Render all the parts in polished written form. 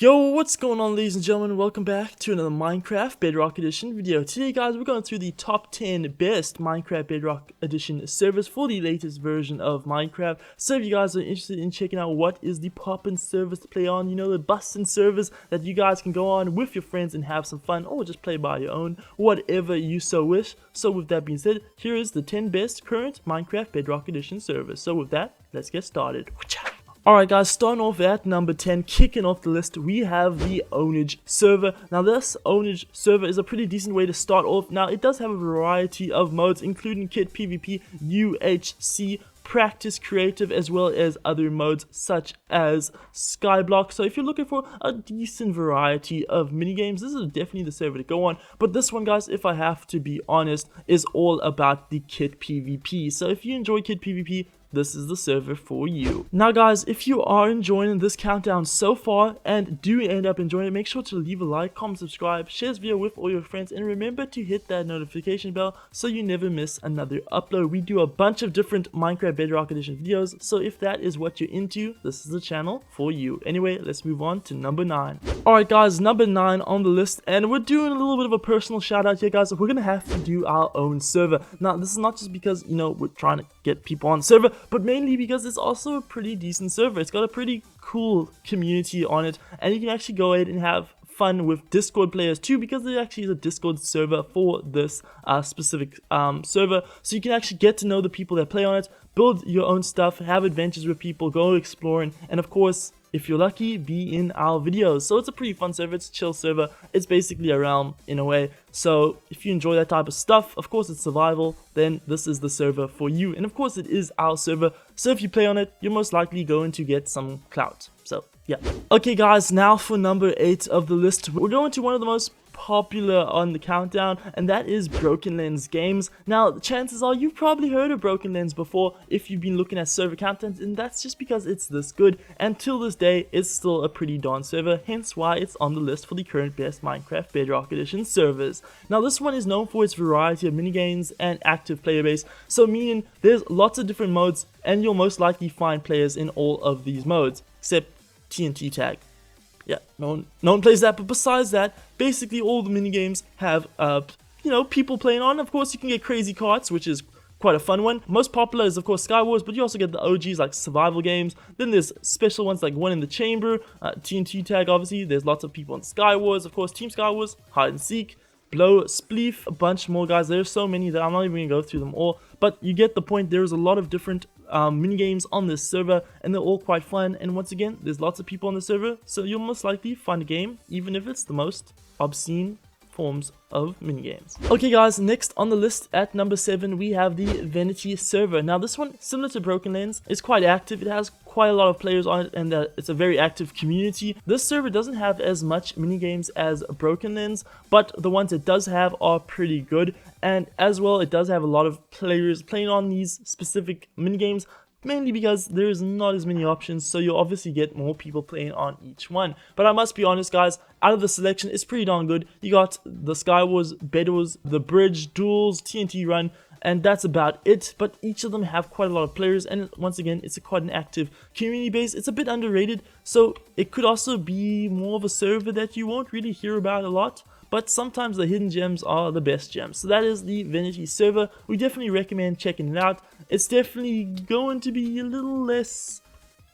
Yo, what's going on, ladies and gentlemen? Welcome back to another Minecraft Bedrock Edition video. Today, guys, we're going through the top 10 best Minecraft Bedrock Edition servers for the latest version of Minecraft. So if you guys are interested in checking out what is the poppin' servers to play on, you know, the bustin' servers that you guys can go on with your friends and have some fun, or just play by your own, whatever you so wish. So with that being said, here is the 10 best current Minecraft Bedrock Edition servers. So with that, let's get started. Alright guys, starting off at number 10, kicking off the list, we have the Ownage server. Now this Ownage server is a pretty decent way to start off. Now it does have a variety of modes, including Kit PvP, UHC, Practice Creative, as well as other modes such as Skyblock. So if you're looking for a decent variety of minigames, this is definitely the server to go on. But this one, guys, if I have to be honest, is all about the Kit PvP. So if you enjoy Kit PvP, this is the server for you. Now guys, if you are enjoying this countdown so far and do end up enjoying it, make sure to leave a like, comment, subscribe, share this video with all your friends, and remember to hit that notification bell so you never miss another upload. We do a bunch of different Minecraft Bedrock Edition videos, so if that is what you're into, this is the channel for you. Anyway, let's move on to number 9. Alright guys, number 9 on the list, and we're doing a little bit of a personal shout out here, guys. We're gonna have to do our own server. Now this is not just because, you know, we're trying to get people on the server, but mainly because it's also a pretty decent server. It's got a pretty cool community on it, and you can actually go ahead and have fun with Discord players too, because there actually is a Discord server for this specific server, so you can actually get to know the people that play on it, build your own stuff, have adventures with people, go exploring, and of course, if you're lucky, be in our videos. So it's a pretty fun server, it's a chill server, it's basically a realm in a way. So if you enjoy that type of stuff, of course it's survival, then this is the server for you. And of course it is our server, so if you play on it, you're most likely going to get some clout. So yeah. Okay guys, now for number 8 of the list, we're going to one of the most popular on the countdown, and that is BrokenLens games. Now the chances are you've probably heard of BrokenLens before if you've been looking at server contents, and that's just because it's this good, and till this day it's still a pretty darn server, hence why it's on the list for the current best Minecraft Bedrock Edition servers. Now this one is known for its variety of minigames and active player base, so meaning there's lots of different modes, and you'll most likely find players in all of these modes except TNT tag. Yeah, no one plays that, but besides that, basically all the minigames have, you know, people playing on. Of course, you can get crazy carts, which is quite a fun one. Most popular is, of course, Skywars, but you also get the OGs like survival games. Then there's special ones like One in the Chamber, TNT Tag, obviously. There's lots of people on Skywars, of course, Team Skywars, Hide and Seek, Blow, Spleef, a bunch more, guys. There's so many that I'm not even going to go through them all, but you get the point. There's a lot of different minigames on this server, and they're all quite fun, and once again, there's lots of people on the server, so you'll most likely find a game, even if it's the most obscene forms of minigames. Okay guys, next on the list at number 7, we have the Venity server. Now this one, similar to BrokenLens, is quite active. It has quite a lot of players on it, and it's a very active community. This server doesn't have as much minigames as BrokenLens, but the ones it does have are pretty good, and as well it does have a lot of players playing on these specific minigames, mainly because there's not as many options, so you'll obviously get more people playing on each one. But I must be honest guys, out of the selection, it's pretty darn good. You got the Skywars, Bedwars, the Bridge, Duels, TNT Run, and that's about it. But each of them have quite a lot of players, and once again, it's quite an active community base. It's a bit underrated, so it could also be more of a server that you won't really hear about a lot. But sometimes the hidden gems are the best gems. So that is the Venity server. We definitely recommend checking it out. It's definitely going to be a little less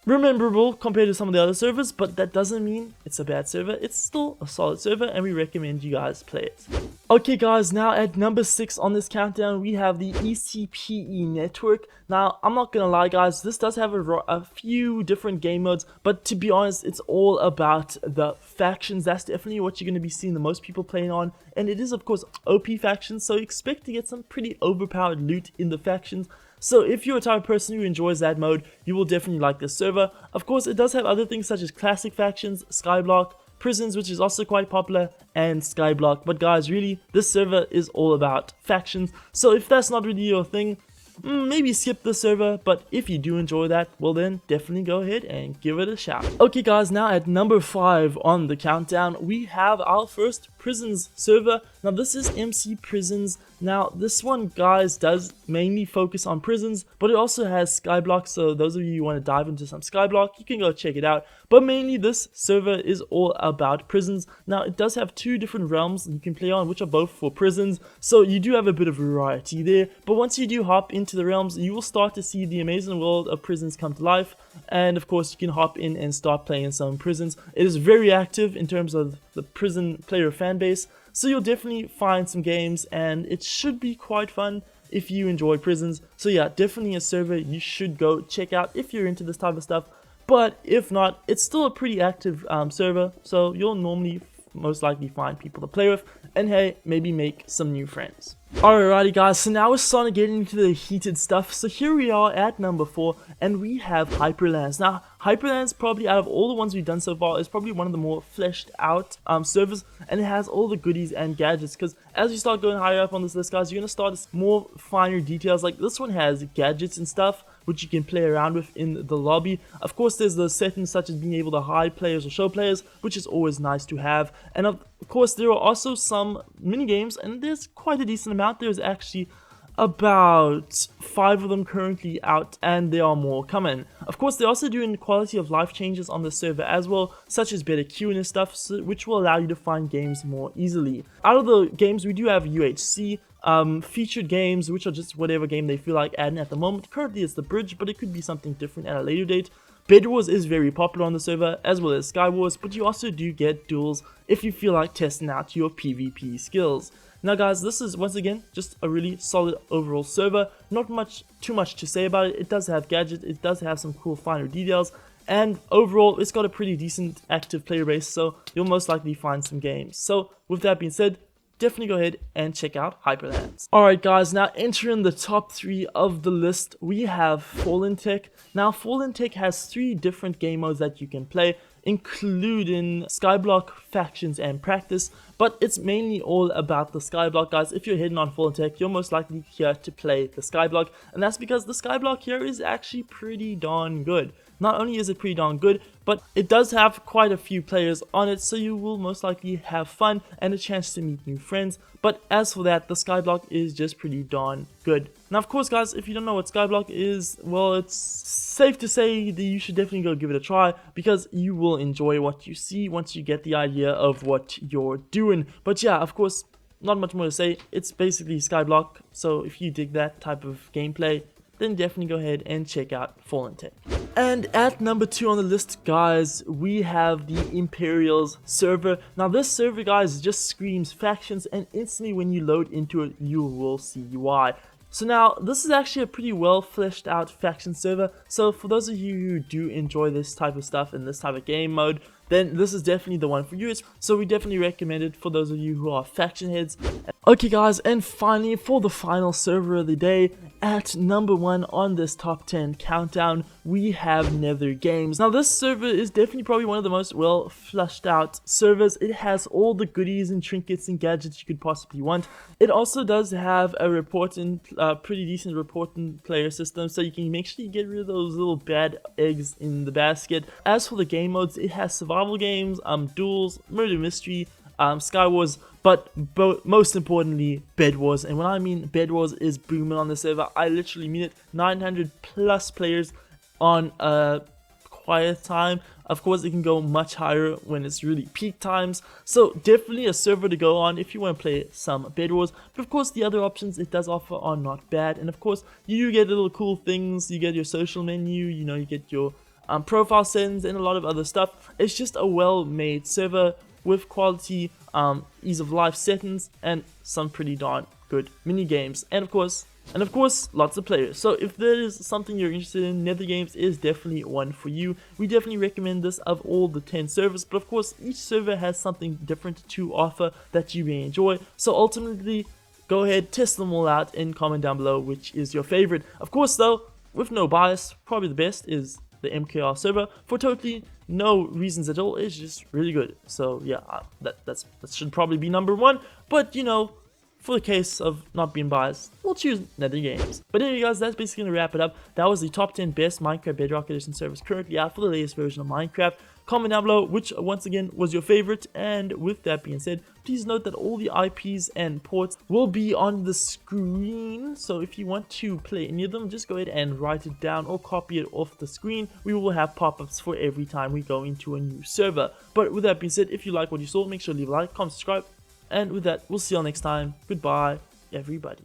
rememberable compared to some of the other servers, but that doesn't mean it's a bad server. It's still a solid server, and we recommend you guys play it. Okay guys, now at number 6 on this countdown, we have the ECPE network. Now, I'm not gonna lie guys, this does have a few different game modes, but to be honest, it's all about the factions. That's definitely what you're gonna be seeing the most people playing on, and it is of course OP factions, so expect to get some pretty overpowered loot in the factions. So if you're a type of person who enjoys that mode, you will definitely like this server. Of course, it does have other things such as classic factions, Skyblock, Prisons, which is also quite popular, and Skyblock. But guys, really, this server is all about factions. So if that's not really your thing, maybe skip the server, but if you do enjoy that, well then definitely go ahead and give it a shot. Okay guys, now at number 5 on the countdown, we have our first Prisons server. Now this is MC Prisons. Now this one, guys, does mainly focus on prisons, but it also has Skyblock, so those of you who want to dive into some Skyblock, you can go check it out. But mainly this server is all about prisons. Now it does have two different realms you can play on, which are both for prisons, so you do have a bit of variety there. But once you do hop into the realms, you will start to see the amazing world of prisons come to life, and of course you can hop in and start playing some prisons. It is very active in terms of the prison player fan base, so you'll definitely find some games, and it should be quite fun if you enjoy prisons. So yeah, definitely a server you should go check out if you're into this type of stuff. But if not, it's still a pretty active server, so you'll normally most likely find people to play with, and hey, maybe make some new friends. Alrighty guys, so now we're starting to get into the heated stuff. So here we are at number 4, and we have HyperLands. Now HyperLands, probably out of all the ones we've done so far, is probably one of the more fleshed out servers, and it has all the goodies and gadgets, because as you start going higher up on this list, guys, you're going to start to see more finer details. Like this one has gadgets and stuff which you can play around with in the lobby. Of course, there's the settings such as being able to hide players or show players, which is always nice to have. And of course, there are also some mini games, and there's quite a decent amount. There's actually about 5 of them currently out, and there are more coming. Of course, they're also doing quality of life changes on the server as well, such as better queuing and stuff, which will allow you to find games more easily. Out of the games, we do have UHC, featured games, which are just whatever game they feel like adding at the moment. Currently it's the bridge, but it could be something different at a later date. Bed Wars is very popular on the server, as well as Sky Wars, but you also do get duels if you feel like testing out your PvP skills. Now guys, this is once again just a really solid overall server. Not too much to say about it. It does have gadgets, it does have some cool finer details, and overall it's got a pretty decent active player base, so you'll most likely find some games. So with that being said, definitely go ahead and check out HyperLands. Alright guys, now entering the top 3 of the list, we have FallenTech. Now FallenTech has 3 different game modes that you can play, including Skyblock, Factions, and Practice, but it's mainly all about the Skyblock, guys. If you're heading on FallenTech, you're most likely here to play the Skyblock, and that's because the Skyblock here is actually pretty darn good. Not only is it pretty darn good, but it does have quite a few players on it, so you will most likely have fun and a chance to meet new friends. But as for that, the Skyblock is just pretty darn good. Now of course guys, if you don't know what Skyblock is, well, it's safe to say that you should definitely go give it a try, because you will enjoy what you see once you get the idea of what you're doing. But yeah, of course, not much more to say. It's basically Skyblock, so if you dig that type of gameplay, then definitely go ahead and check out FallenTech. And at number 2 on the list, guys, we have the Emperials server. Now this server, guys, just screams factions, and instantly when you load into it, you will see UI. So now, this is actually a pretty well fleshed out faction server, so for those of you who do enjoy this type of stuff and this type of game mode, then this is definitely the one for you. So we definitely recommend it for those of you who are faction heads. Okay guys, and finally for the final server of the day, at number 1 on this top 10 countdown, we have NetherGames. Now this server is definitely probably one of the most well fleshed out servers. It has all the goodies and trinkets and gadgets you could possibly want. It also does have a pretty decent reporting player system, so you can make sure you get rid of those little bad eggs in the basket. As for the game modes, it has survival games, duels, murder mystery, Sky Wars, but most importantly, Bed Wars. And when I mean Bed Wars is booming on the server, I literally mean it. 900 plus players on a quiet time. Of course, it can go much higher when it's really peak times, so definitely a server to go on if you want to play some Bed Wars. But of course, the other options it does offer are not bad, and of course, you get little cool things. You get your social menu, you get your profile settings and a lot of other stuff. It's just a well-made server with quality, ease of life settings, and some pretty darn good mini games, and of course, lots of players. So if there is something you're interested in, NetherGames is definitely one for you. We definitely recommend this of all the 10 servers, but of course, each server has something different to offer that you may enjoy. So ultimately, go ahead, test them all out, and comment down below which is your favorite. Of course, though, with no bias, probably the best is the MKR server for totally no reasons at all. It's just really good. So yeah, that should probably be number 1, but for the case of not being biased, we'll choose NetherGames. But anyway guys, that's basically going to wrap it up. That was the top 10 best Minecraft Bedrock Edition servers currently out for the latest version of Minecraft. Comment down below which once again was your favorite, and with that being said, please note that all the IPs and ports will be on the screen, so if you want to play any of them, just go ahead and write it down or copy it off the screen. We will have pop-ups for every time we go into a new server. But with that being said, if you like what you saw, make sure to leave a like, comment, subscribe, and with that, we'll see you all next time. Goodbye, everybody.